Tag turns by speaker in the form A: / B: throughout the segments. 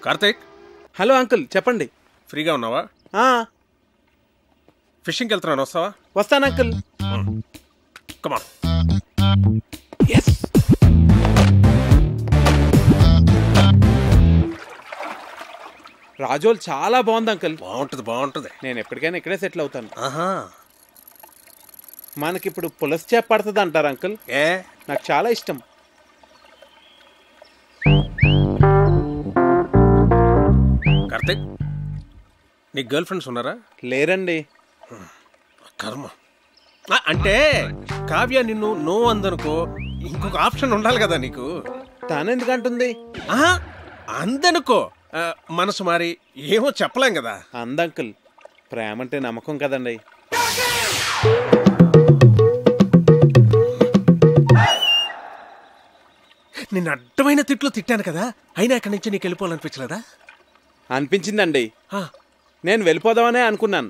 A: Karthik.
B: Hello uncle, చెప్పండి.
A: ఫ్రీగా ఉన్నావా? ఫిషింగ్కి వెళ్తున్నాను, వస్తావా?
B: వస్తాను అంకుల్.
A: కమాన్.
B: yes. రాజోల్ చాలా బాగుంది అంకుల్.
A: బాగుంటుంది.
B: నేను ఎప్పటికైనా ఇక్కడే సెటిల్ అవుతాను.
A: ఆహా.
B: మనకిప్పుడు పులస చేప పడుతుంది అంటారు అంకుల్. నాకు చాలా ఇష్టం.
A: కార్తీక్, నీ గర్ల్ ఫ్రెండ్స్ ఉన్నారా?
B: లేరండి.
A: కర్మ. అంటే కావ్య నిన్ను నో అందనుకో, ఇంకొక ఆప్షన్ ఉండాలి కదా నీకు.
B: తాను ఎందుకంటుంది?
A: అందనుకో, మనసు మారి ఏమో చెప్పలేం కదా.
B: అందంకుల్, ప్రేమ అంటే నమ్మకం కదండి.
A: నిన్ను అడ్డమైన తిట్లు తిట్టాను కదా, అయినా ఇక్కడి నుంచి నీకు వెళ్ళిపోవాలనిపించలేదా?
B: అనిపించిందండి. నేను వెళ్ళిపోదామనే అనుకున్నాను,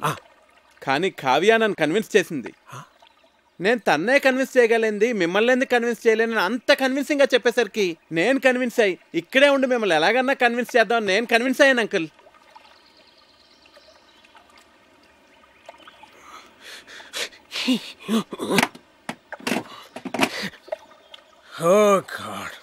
B: కానీ కావ్య నన్ను కన్విన్స్ చేసింది. నేను తన్నే కన్విన్స్ చేయగలిగింది, మిమ్మల్ని ఎందుకు కన్విన్స్ చేయలేను అంత కన్విన్సింగ్ గా చెప్పేసరికి నేను కన్విన్స్ అయ్యి ఇక్కడే ఉండి మిమ్మల్ని ఎలాగన్నా కన్విన్స్ చేద్దాం నేను కన్విన్స్ అయ్యాను అంకుల్.
A: Oh God.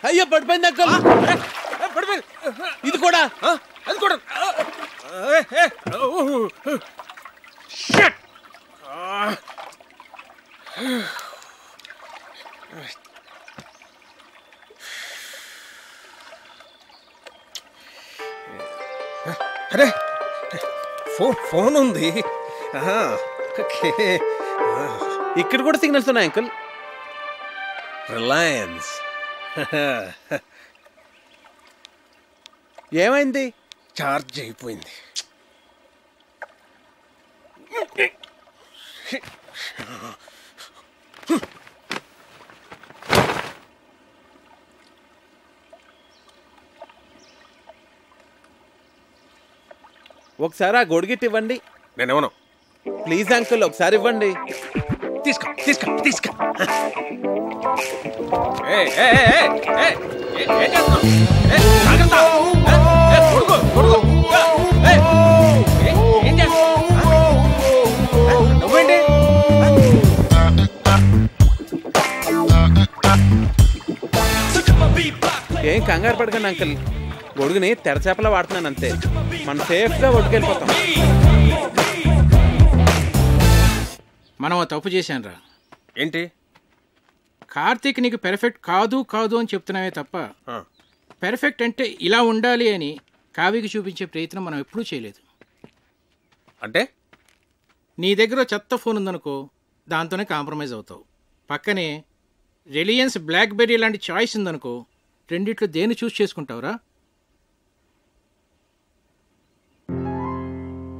B: అయ్యో పడిపోయింది అంకుల్. ఇది కూడా
A: అది కూడా. అరే ఫోన్ ఉంది.
B: ఇక్కడ కూడా సిగ్నల్స్ ఉన్నాయి అంకుల్.
A: రిలయన్స్.
B: ఏమైంది?
A: చార్జ్ అయిపోయింది.
B: ఒకసారి ఆ గొడుగిట్ ఇవ్వండి.
A: నేనేమను.
B: ప్లీజ్ అంకుల్, ఒకసారి ఇవ్వండి.
A: తీసుకో.
B: ఏం కంగారు పడకండి అంకుల్, గొడుగుని తెరచేపలా వాడుతున్నాను అంతే. మనం సేఫ్గా ఒడ్డుకెళ్ళిపోతాం.
C: మనం తప్పు చేశానురా.
A: ఏంటి?
C: కార్తీక్ నీకు పెర్ఫెక్ట్ కాదు అని చెప్తున్నావే తప్ప పెర్ఫెక్ట్ అంటే ఇలా ఉండాలి అని కావ్యకి చూపించే ప్రయత్నం మనం ఎప్పుడూ చేయలేదు.
A: అంటే
C: నీ దగ్గర చెత్త ఫోన్ ఉందనుకో, దాంతోనే కాంప్రమైజ్ అవుతావు. పక్కనే రిలయన్స్ బ్లాక్బెర్రీ లాంటి చాయిస్ ఉందనుకో, రెండిట్లో దేన్ని చూస్ చేసుకుంటావురా?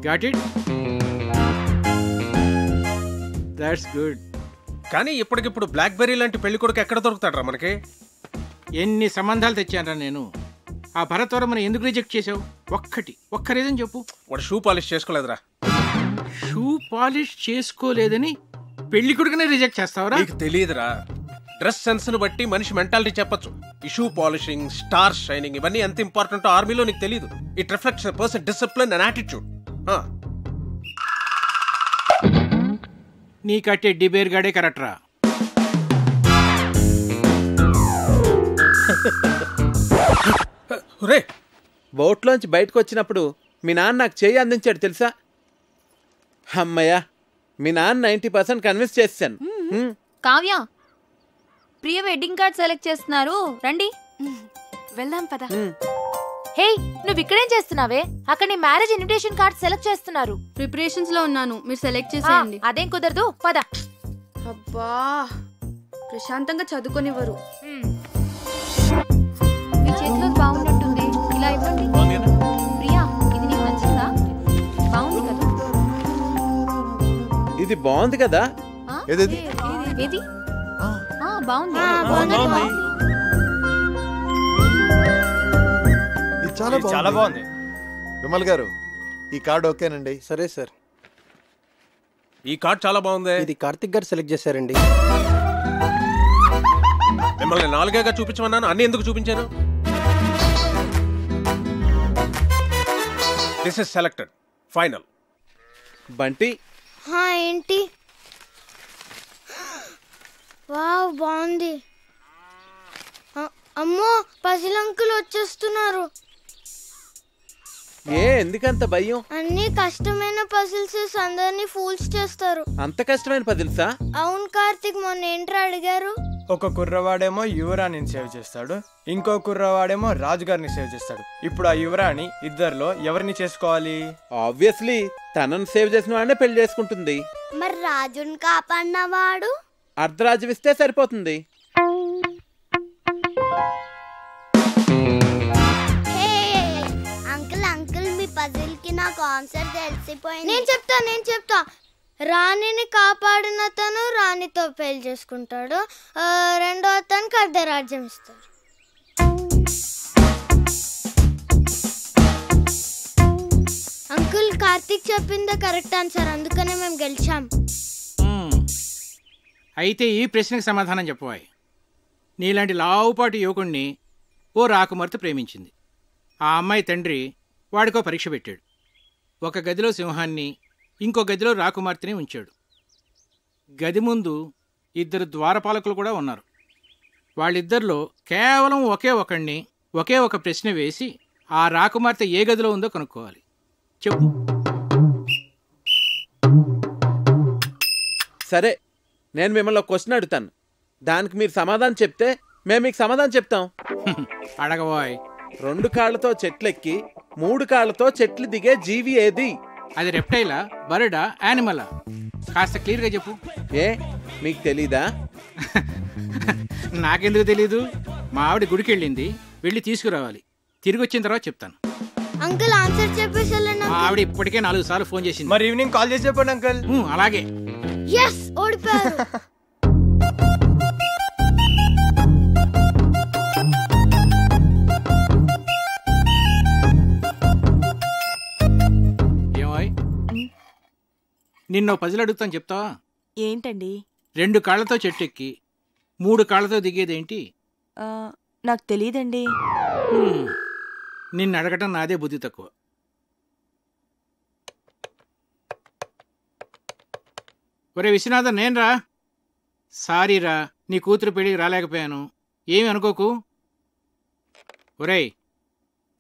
C: Got it? That's good.
A: కానీ ఇప్పటికిప్పుడు బ్లాక్బెర్రీ లాంటి పెళ్లి కొడుకు ఎక్కడ దొరుకుతాడరా మనకి?
C: ఎన్ని సంబంధాలు తెచ్చానరా నేను. ఆ భరత్వరమని ఎందుకు రిజెక్ట్ చేసావు? ఒక్క రీజన్ చెప్పు.
A: వాడు షూ పాలిష్ చేసుకోలేదురా.
C: షూ పాలిష్ చేసుకోలేదని పెళ్లి కొడుకునే రిజెక్ట్ చేస్తావరా?
A: నీకు తెలియదురా, డ్రెస్ సెన్స్ ను బట్టి మనిషి మెంటాలిటీ చెప్పొచ్చు. ఈ షూ పాలిషింగ్, స్టార్ షైనింగ్ ఇవన్నీ ఎంత ఇంపార్టెంట్ ఆర్మీలో నీకు తెలియదు. It reflects a person discipline and attitude.
C: నీ కట్టే డిబేర్ గాడే కరెక్ట్ రా.
B: బోట్లోంచి బయటకు వచ్చినప్పుడు మీ నాన్న నాకు చేయి అందించాడు తెలుసా? అమ్మయ్యా, మీ నాన్న 90% కన్విన్స్ చేశాను.
D: కావ్య, ప్రియ వెడ్డింగ్ కార్డ్ సెలెక్ట్ చేస్తున్నారు, రండి
E: వెళ్దాం పద.
D: హే, నువ్వు ఇక్కడేం చేస్తున్నావే? అక్కడ నీ మ్యారేజ్ ఇన్విటేషన్ కార్డ్ సెలెక్ట్ చేస్తున్నారు.
E: ప్రిపరేషన్స్ లో ఉన్నాను, మీరు సెలెక్ట్ చేసేయండి.
D: అదేం కుదరదు, పద.
E: అబ్బా, ప్రశాంతంగా చదువుకొనివ్వరు.
D: మీ చేతిలో బాగున్నట్టుంది, ఇలా ఇవ్వండి. ప్రియా, ఇది నీకు నచ్చిందా? బాగుంది కదా?
B: ఇది బాగుంది కదా?
D: ఏది? బాగుంది.
F: ఇది చాలా బాగుంది. విమల్ గారు, ఈ కార్డ్ ఓకేనండి?
G: సరే సార్.
A: ఈ కార్డ్ చాలా బాగుంది.
G: ఇది కార్తిక్ గారు సెలెక్ట్ చేశారండి.
A: మిమ్మల్ని 4గా చూపించమన్నాను, అన్ని ఎందుకు చూపించాను? This is selected, final.
B: Bunty
H: ఏంటి? వావ్, బాగుంది. అమ్మో, పజిల్ అంకుల్ వచ్చేస్తున్నారు.
B: ఎందుకంత భయం?
H: అన్ని కష్టమైన పజిల్స్ అందరినీ ఫూల్స్ చేస్తారు.
B: అంత కష్టమైన పజిల్సా?
H: అవును కార్తిక్, మొన్న ఏంట్రా అడిగారు?
I: ఒక కుర్రవాడేమో యువరాణిని సేవ్ చేస్తాడు, ఇంకో కుర్రవాడేమో రాజుగారిని సేవ్ చేస్తాడు. ఇప్పుడు ఆ యువరాణి ఇద్దరిలో ఎవరిని చేసుకోవాలి?
B: ఆబ్వియస్లీ తనను సేవ్ చేసిన వాడినే పెళ్లి చేసుకుంటుంది.
H: మరి రాజుని కాపాడినవాడు?
B: అర్ధరాజ్యం ఇస్తే సరిపోతుంది.
H: పజిల్ కి నాకు ఆన్సర్ తెలిసిపోయింది. నేను చెప్తా. రాణిని కాపాడిన తను రాణితో పెళ్లి చేసుకుంటాడు, రెండో అతనికి అర్ధరాజ్యం ఇస్తాడు. అంకుల్, కార్తిక్ చెప్పిందే కరెక్ట్ ఆన్సర్, అందుకనే మేము గెలిచాం.
C: అయితే ఈ ప్రశ్నకు సమాధానం చెప్పవాయి. నీలాంటి లావుపాటి యువకుణ్ణి ఓ రాకుమార్తె ప్రేమించింది. ఆ అమ్మాయి తండ్రి వాడికో పరీక్ష పెట్టాడు. ఒక గదిలో సింహాన్ని, ఇంకో గదిలో రాకుమార్తెని ఉంచాడు. గది ముందు 2 ద్వారపాలకులు కూడా ఉన్నారు. వాళ్ళిద్దరిలో కేవలం ఒకే ఒక ప్రశ్న వేసి ఆ రాకుమార్తె ఏ గదిలో ఉందో కనుక్కోవాలి. చెప్పు.
B: సరే, నేను మిమ్మల్ని ఒక క్వశ్చన్ అడుగుతాను. దానికి మీరు సమాధానం చెప్తే మేము మీకు సమాధానం చెప్తాం.
C: అడగబోయ్.
B: 2 కాళ్ళతో చెట్లెక్కి 3 కాళ్ళతో చెట్లు దిగే జీవి ఏది?
C: అది రెప్టైలా, బర్డా, యానిమలా? కాస్త క్లియర్గా చెప్పు.
B: మీకు తెలీదా?
C: నాకెందుకు తెలీదు? మా ఆవిడ గుడికి వెళ్ళింది, వెళ్ళి తీసుకురావాలి. తిరిగి వచ్చిన తర్వాత చెప్తాను.
H: అంకుల్, ఆన్సర్ చెప్పేసి
C: మా ఆవిడ ఇప్పటికే 4 సార్లు ఫోన్ చేసింది.
I: మరి ఈవినింగ్ కాల్ చేసి చెప్పండి అంకుల్.
C: అలాగే.
H: ఓడిపోయారు.
C: నిన్నో పజిల్ అడుగుతాను, చెప్తావా?
J: ఏంటండి?
C: 2 కాళ్ళతో చెట్టెక్కి 3 కాళ్ళతో దిగేదేంటి?
J: నాకు తెలియదండి.
C: నిన్ను అడగటం నాదే బుద్ధి తక్కువ. ఒరే విశ్వనాథన్, నేనురా. సారీరా, నీ కూతురు పెళ్ళికి రాలేకపోయాను, ఏమి అనుకోకు. ఒరేయ్,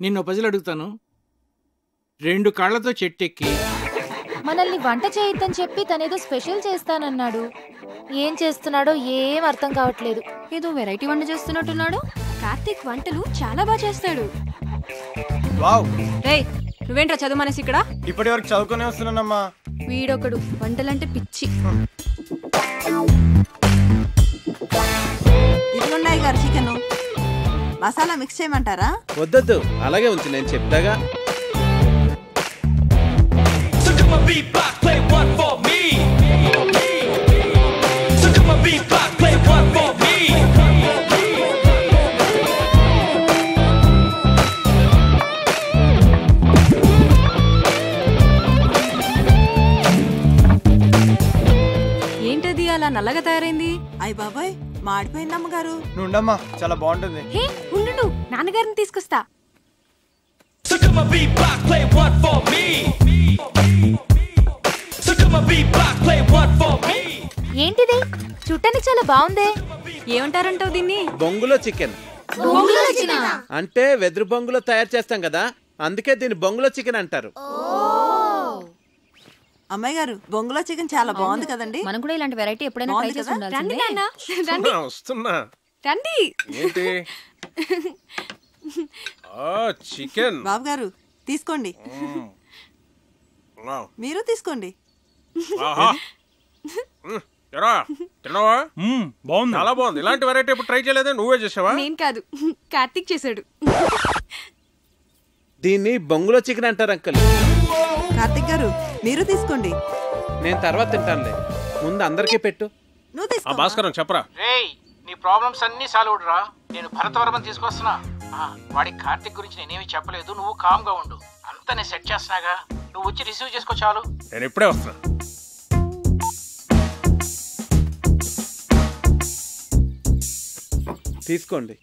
C: నిన్నో పజిల్ అడుగుతాను. 2 కాళ్ళతో చెట్టెక్కి
D: మనల్ని వంట చేయొద్దని చెప్పి తనేదో స్పెషల్ చేస్తానన్నాడు. ఏం చేస్తున్నాడో ఏం అర్థం కావట్లేదు.
E: ఏదో వెరైటీ వంట చేస్తున్నట్టున్నాడు. కార్తిక్ వంటలు చాలా బాగా చేస్తాడు.
I: వావ్.
E: రేయ్, నువ్వేంట్రా చదువు మనసి ఇక్కడ?
I: ఇప్పటి వరకు చదువుకునే వస్తున్నానమ్మా.
E: వీడొకడు వంటలంటే పిచ్చి.
J: ఇదిగోండి గారు చికెన్. మసాలా మిక్స్ చేయమంటారా?
B: వద్దొద్దు, అలాగే ఉంచు, నేను చెప్తాగా.
E: ఏంటది అలా నల్లగా తయారైంది?
J: అయ్య బాబాయ్, మాడిపోయింది అమ్మగారు.
I: నుండమ్మా, చాలా బాగుంటుంది.
E: ఉండు, నాన్నగారిని తీసుకొస్తా.
D: ఏంటిది? చూడటానికి చాలా బాగుందే.
E: ఏమంటారంటావు దీన్ని?
B: బొంగులో చికెన్. అంటే వెదురు బొంగులో తయారు చేస్తాం కదా, అందుకే దీన్ని బొంగులో చికెన్ అంటారు.
J: అమ్మాయి గారు, బొంగులో చికెన్ చాలా బాగుంది కదండి.
E: మనం కూడా ఇలాంటి వెరైటీ ఎప్పుడైనా ట్రై చేసి ఉండాల్సిందే.
A: రండి. ఏంటి? చికెన్.
J: బాబు గారు తీసుకోండి. మీరు తీసుకోండి.
A: బాగుంది, చాలా బాగుంది. ఇలాంటి వెరైటీ ఎప్పుడు ట్రై చేయలేదే? నువ్వే చేసావా?
E: నేను కాదు, కార్తిక్ చేశాడు.
B: దీన్ని బొంగులో చికెన్ అంటారు అంకల్.
J: కార్తిక్ గారు, మీరు తీసుకోండి.
B: నేను తర్వాత తింటానులే, ముందు అందరికీ పెట్టు.
J: నువ్వు తీసుకో.
A: భాస్కరం చెప్పరా.
C: నీ ప్రాబ్లమ్స్ అన్నీ సాల్వ్ రా. నేను భరతవర్మని తీసుకొస్తున్నా. వాడికి కార్తిక్ గురించి నేనేమి చెప్పలేదు, నువ్వు కామ్గా ఉండు. అంతా నేను సెట్ చేస్తున్నాగా, నువ్వు వచ్చి రిసీవ్ చేసుకో చాలు.
A: నేను ఇప్పుడే వస్తున్నా.
B: తీసుకోండి.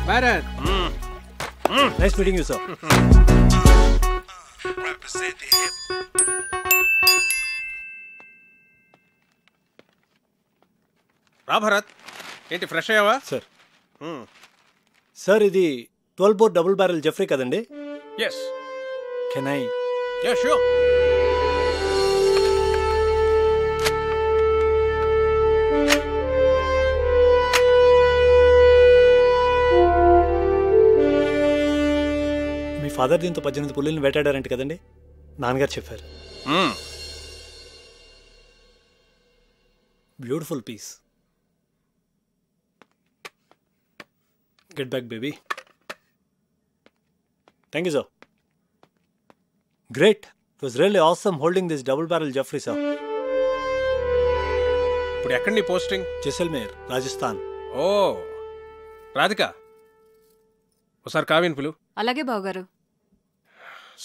C: Bharat,
F: nice meeting you sir.
A: రా భరత్, ఏంటి ఫ్రెష్ అయ్యావా?
F: సార్ సార్ ఇది 12 బోర్ డబుల్ బ్యారెల్ జెఫ్రీ కదండి?
A: Yes.
F: Can I?
A: Ya sure.
F: మీ ఫాదర్ దీంతో 18 పుల్లిని వేటాడారంట కదండి? నాన్నగారు చెప్పారు. Beautiful piece. Get back, baby. Thank you, sir. Great. It was really awesome holding this double barrel Jeffrey, sir.
A: ఇప్పుడు ఎక్కడ నీ పోస్టింగ్?
F: జైసల్మేర్, రాజస్థాన్.
A: ఓ రాధిక, ఒకసారి కావ్యని పిలు.
G: అలాగే బావగారు.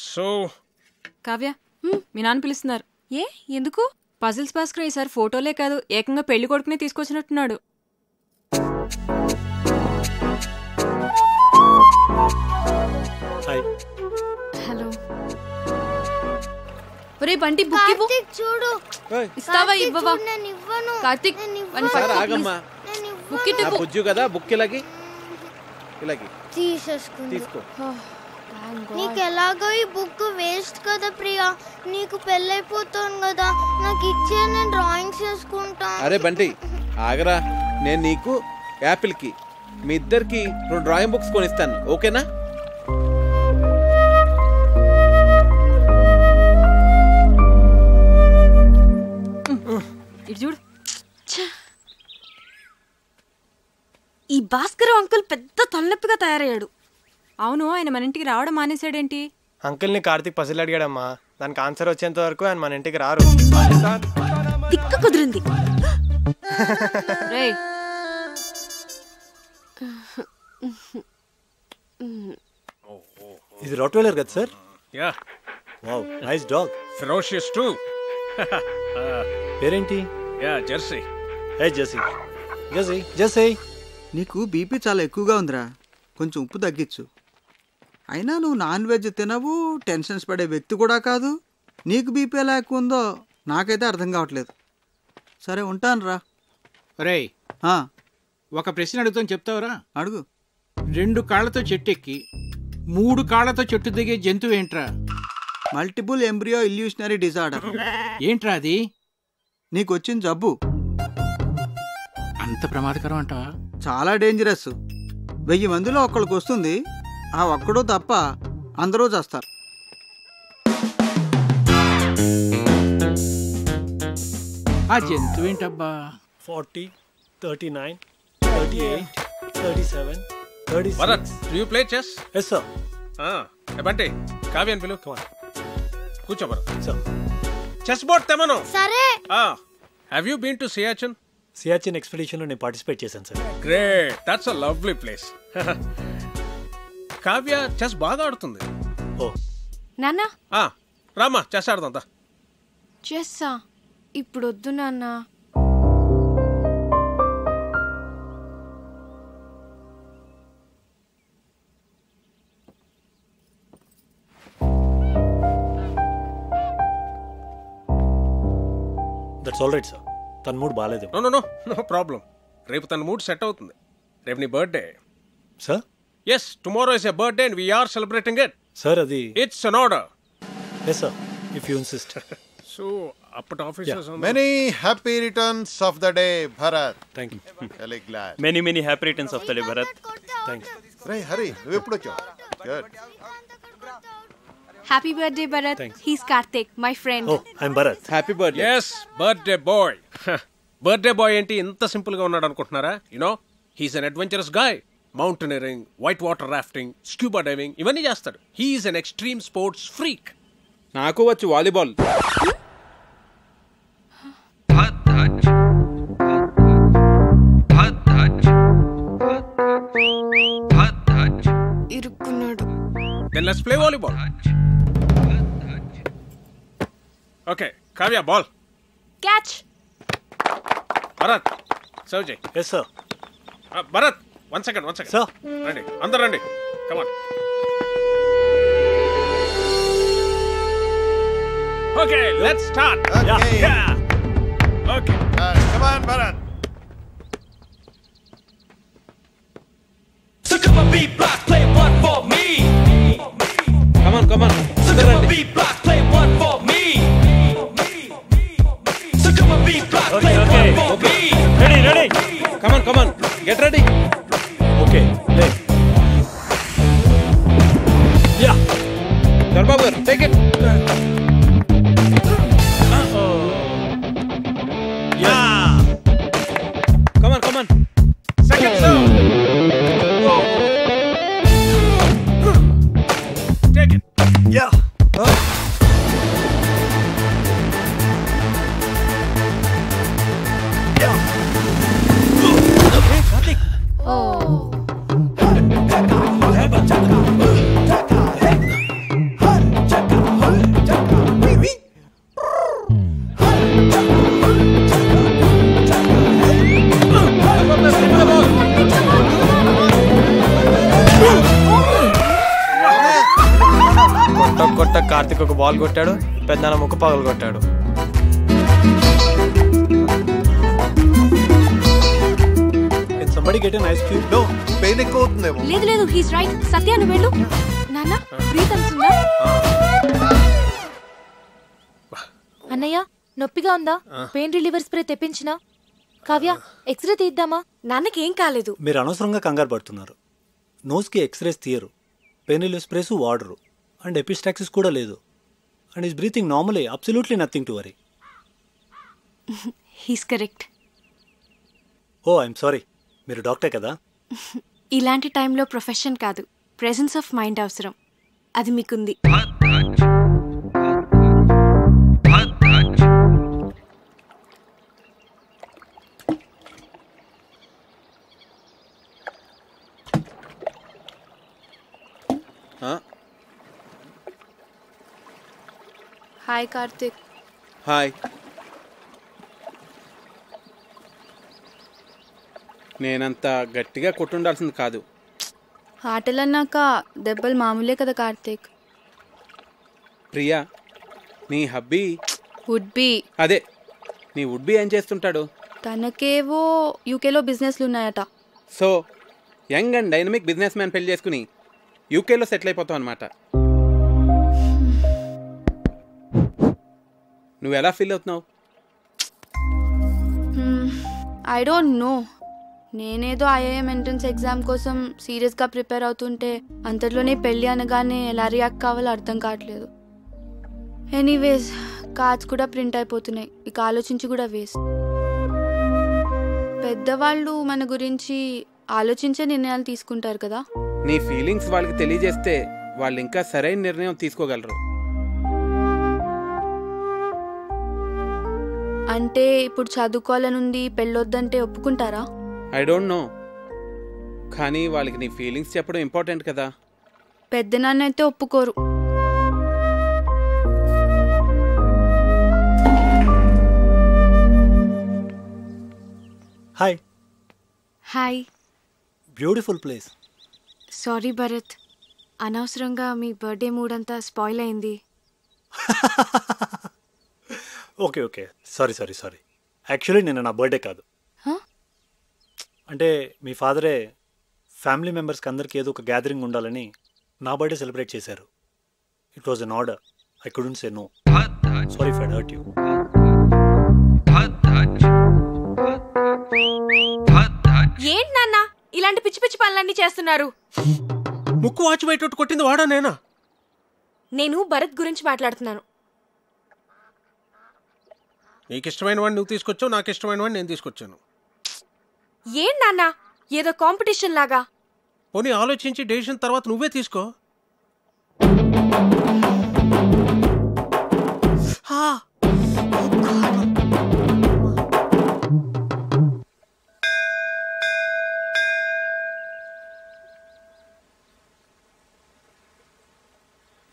A: సో
G: కావ్య, మీ నాన్న పిలుస్తున్నారు. ఏ ఎందుకు? పజిల్స్ భాస్కర్ ఈసారి ఫోటోలే కాదు, ఏకంగా పెళ్లి కొడుకునే తీసుకొచ్చినట్టున్నాడు.
F: హాయ్.
G: హలో. ఒరే బంటి, బుక్ ఇవ్వు.
H: చూడు.
G: ఇస్తావా ఇవ్వవా?
H: నేను ఇవ్వను.
G: కార్తిక్, బుక్ ఇవ్వు.
B: బుజ్జు కదా, బుక్ ఇలాగి
H: తీసేసుకుంది.
B: తీసుకో.
H: నీకు ఎలాగో ఈ బుక్ వేస్ట్ కదా ప్రియా, నీకు పెళ్ళైపోతాను కదా, నాకు ఇచ్చే నేను డ్రాయింగ్స్ చేసుకుంటా.
B: అరే బంటి ఆగరా, నేను నీకు యాపిల్ కి మీ ఇద్దరికి 2 డ్రాయింగ్ బుక్స్ కొనిస్తాను, ఓకేనా?
G: ఇటు చూడు. ఈ భాస్కర్ అంకుల్ పెద్ద తలనొప్పిగా తయారయ్యాడు. అవును, ఆయన మన ఇంటికి రావడం మానేశాడేంటి?
I: అంకుల్ని కార్తీక్ పజిల్ అడిగాడమ్మా, దానికి ఆన్సర్ వచ్చేంత వరకు ఆయన మన ఇంటికి రారు.
G: తిక్క కుదిరింది. రేయ్,
F: ఇది రాట్వైలర్ కదా sir?
A: Yeah.
F: Wow, nice dog.
A: Ferocious too.
F: పేరేంటి?
A: Yeah, Jersey.
F: Hey Jersey. Jersey, Jersey.
K: నీకు బీపీ చాలా ఎక్కువగా ఉందిరా, కొంచెం ఉప్పు తగ్గించు. అయినా నువ్వు నాన్ వెజ్ తినవు, టెన్షన్స్ పడే వ్యక్తి కూడా కాదు. నీకు బీపీ ఎలా ఎక్కువ ఉందో నాకైతే అర్థం కావట్లేదు. సరే ఉంటాను రా.
C: రే, ఒక ప్రశ్న అడుగుతాను, చెప్తావురా?
K: అడుగు.
C: 2 కాళ్లతో చెట్టు ఎక్కి 3 కాళ్లతో చెట్టు దిగే జంతువు ఏంట్రా?
K: Multiple embryo illusionary disorder.
C: ఏంట్రా అది?
K: నీకు వచ్చిన జబ్బు.
C: అంత ప్రమాదకరం అంటావా?
K: చాలా డేంజరస్. 1000 మందిలో ఒక్కడికి వస్తుంది, ఆ ఒక్కడు తప్ప అందరూ చేస్తారు.
C: ఆ జంతువు ఏంటబ్బా?
F: 40, 39, 38, 37, 36.
A: Bharat, do you play chess?
F: Yes, sir.
A: Bunty, కావ్యని పిలు. కూర్చో భరత్.
F: Sir.
A: చెస్ బోర్డ్ తెమను.
H: సరే.
A: Have you been to Siachen?
F: Siachen expedition లో నేను పార్టిసిపేట్ చేశాను sir.
A: Great, that's a lovely place. Kavya chess బాగా ఆడుతుంది.
F: ఓ
G: నాన్న,
A: రామా చెస్ ఆడదాం.
G: చెస్సా? ఇప్పుడు వద్దు నాన్న.
F: That's all right sir. తన మూడ్ బాగాలేదు.
A: No problem. రేపు తన మూడ్ సెట్ అవుతుంది. రేపు నీ birthday.
F: Sir?
A: Yes, tomorrow is a birthday and we're celebrating it.
F: Sir అది
A: it's an order.
F: Yes sir, if you insist.
A: So అప్పటి officers
L: many happy returns of the day Bharat.
F: Thank you.
L: Very glad.
M: Many happy returns of the day Bharat.
F: Thanks.
L: రే హరి, నువ్వు ఎప్పుడు వచ్చావు? Good.
E: Happy birthday Bharat. He's Karthik, my friend.
M: I'm Bharat.
B: Happy birthday.
A: Yes, birthday boy. Birthday boy ఏంటి ఇంత simple గా ఉన్నాడు అనుకుంటున్నారా? You know he's an adventurous guy. Mountaineering, white water rafting, scuba diving ఇవన్నీ చేస్తాడు. He's an extreme sports freak.
B: నాకు వచ్చు volleyball.
E: ఇరుక్కున్నాడు.
A: Then let's play volleyball. Okay, Kavya, ball.
E: Catch.
A: Bharat, serve Jay.
M: Yes, sir.
A: Bharat, one second.
M: Sir.
A: Ready. Andar ready. Come on. Okay, let's start.
L: Okay.
A: Yeah. Okay.
L: Come on, Bharat.
N: So come on, B-block, play one for me.
B: Come on.
N: So come on, B-block, play one for me. So come on, B-block, play one for me.
M: Ready.
B: Come on. Get ready.
M: Okay, play. Yeah.
B: Darbabar, take it.
M: Yeah.
B: Come on.
A: Second serve. Take it.
M: Yeah.
I: కొట్ట కార్తిక్ ఒక ball కొట్టాడు, పెద్దన్న ముక్క పగలు కొట్టాడు.
M: Can somebody get an ice cube?
L: No, pain ఎక్కువ అవుతుందేమో.
E: లేదు he's right. సత్య నువ్వు వెళ్ళు. నాన్న బ్రీత్ అంటుందా?
D: అన్నయ్య నొప్పిగా ఉందా? పెయిన్ రిలీవర్ స్ప్రే తెప్పించినా? కావ్య ఎక్స్రే తీద్దామా?
E: నాన్నకి ఏం కాలేదు.
M: మీరు అనవసరంగా కంగారు పడుతున్నారు. నోస్కి ఎక్స్రేస్ తీయరు, పెయిన్ రిలీఫ్ స్ప్రేస్ వాడరు, అండ్ ఎపిస్టాక్సిస్ కూడా లేదు. And is breathing normally, absolutely nothing to worry.
E: He's correct.
M: Oh I'm sorry, మీరు డాక్టర్ కదా?
E: ఇలాంటి టైంలో ప్రొఫెషన్ కాదు, ప్రెజెన్స్ ఆఫ్ మైండ్ అవసరం. అది మీకుంది. హాయ్ కార్తిక్.
B: హాయ్. నేనంత గట్టిగా కొట్టుండాల్సింది కాదు.
E: ఆటలన్నాక దెబ్బలు మామూలే కదా కార్తిక్.
B: ప్రియా, నీ హబ్బీ
E: వుడ్ బి.
B: అదే, నీ వుడ్ బి ఏం చేస్తుంటాడు?
E: తనకేవో యూకేలో బిజినెస్లు ఉన్నాయట.
B: So young and dynamic business man పెళ్లి చేసుకుని యూకేలో సెటిల్ అయిపోతావు అనమాట. నువ్వు ఎలా ఫీల్ అవుతున్నావు?
E: I don't know. నేనేదో ఐఐఎం ఎంట్రన్స్ ఎగ్జామ్ కోసం సీరియస్గా ప్రిపేర్ అవుతుంటే అంతట్లోనే పెళ్ళి అనగానే ఎలా రియాక్ట్ కావాలో అర్థం కావట్లేదు. ఎనీవేస్, కార్డ్స్ కూడా ప్రింట్ అయిపోతున్నాయి, ఇక ఆలోచించి కూడా వేస్ట్. పెద్దవాళ్ళు మన గురించి ఆలోచించే నిర్ణయాలు తీసుకుంటారు కదా.
B: నీ ఫీలింగ్స్ వాళ్ళకి తెలియజేస్తే వాళ్ళు ఇంకా సరైన నిర్ణయం తీసుకోగలరు.
E: అంటే ఇప్పుడు చదువుకోవాలనుంది, పెళ్ళొద్దంటే ఒప్పుకుంటారా?
B: ఐ డోంట్ నో, కానీ వాళ్ళకి నీ ఫీలింగ్స్ చెప్పడం ఇంపార్టెంట్ కదా.
E: పెద్దనాన్న అయితే ఒప్పుకోరు.
M: Hi.
E: Hi.
M: Beautiful place.
E: Sorry Bharat, అనవసరంగా మీ బర్త్డే మూడ్ అంతా స్పాయిల్ అయింది.
M: ఓకే సారీ యాక్చువల్లీ నిన్న నా బర్త్డే కాదు. అంటే మీ ఫాదరే ఫ్యామిలీ మెంబర్స్కి అందరికీ ఏదో ఒక గ్యాదరింగ్ ఉండాలని నా బర్త్డే సెలబ్రేట్ చేశారు. It was an order, I couldn't say no. Sorry if I hurt you.
G: ఏంటి నాన్న ఇలాంటి పిచ్చి పిచ్చి పనులన్నీ చేస్తున్నారు?
A: ముక్కు వాచి బయట కొట్టింది వాడా నేనా?
G: నేను భరత్ గురించి మాట్లాడుతున్నాను.
A: నీకు ఇష్టమైన వాడిని నువ్వు తీసుకొచ్చావు, నాకు ఇష్టమైన వాడిని నేను తీసుకొచ్చాను.
G: ఏం నాన్న ఏదో కాంపిటీషన్ లాగా?
A: పోనీ ఆలోచించి డెసిషన్ తర్వాత నువ్వే తీసుకో.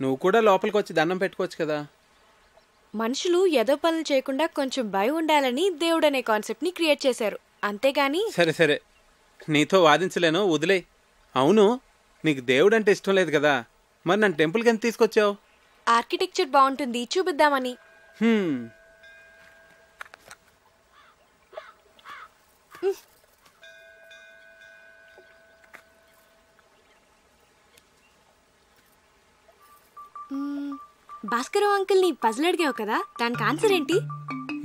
B: నువ్వు కూడా లోపలికి వచ్చి దండం పెట్టుకోవచ్చు కదా.
G: మనుషులు ఏదో పనులు చేయకుండా కొంచెం భయం ఉండాలని దేవుడు అనే కాన్సెప్ట్ ని క్రియేట్ చేశారు, అంతేగాని.
B: సరే సరే, నీతో వాదించలేను, వదిలే. అవును, నీకు దేవుడు అంటే ఇష్టం లేదు కదా, మరి నన్ను టెంపుల్కి ఎంత తీసుకొచ్చావు?
G: ఆర్కిటెక్చర్ బాగుంటుంది చూపిద్దామని. భాస్కర్ అంకుల్ ని పజిల్ అడిగావు కదా, దానికి ఆన్సర్ ఏంటి?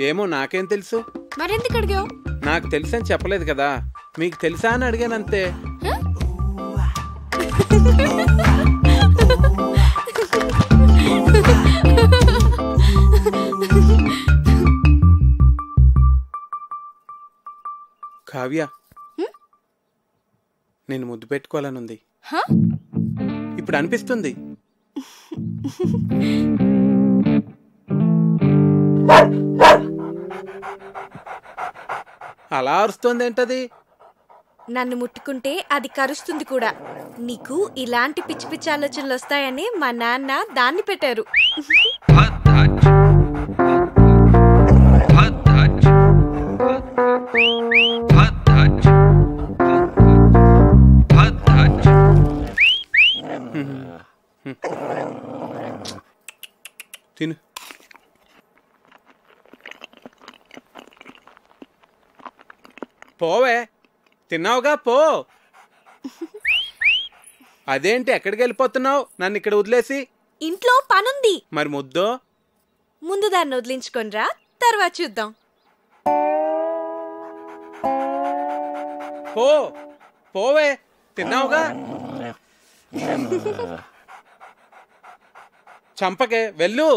B: ఏమో నాకేం తెలుసు.
G: మరెందుకు అడిగావు?
B: నాకు తెలుసని చెప్పలేదు కదా, మీకు తెలుసా అని అడిగానంతే. కావ్య, నేను ముద్దు పెట్టుకోవాలనుంది. ఇప్పుడు అనిపిస్తుంది. అలా అరుస్తుంది ఏంటది?
G: నన్ను ముట్టుకుంటే అది కరుస్తుంది కూడా. నీకు ఇలాంటి పిచ్చి పిచ్చి ఆలోచనలు వస్తాయని మా నాన్న దాన్ని పెట్టారు.
B: తిను. పోవే, తిన్నావుగా, పో. అదేంటి ఎక్కడికి వెళ్ళిపోతున్నావు నన్ను ఇక్కడ వదిలేసి?
G: ఇంట్లో పనుంది.
B: మరి ముద్దో?
G: ముందు దాన్ని వదిలించుకొనిరా, తర్వాత చూద్దాం.
B: పో, పోవే, తిన్నావుగా. చంపకే, వెళ్ళు.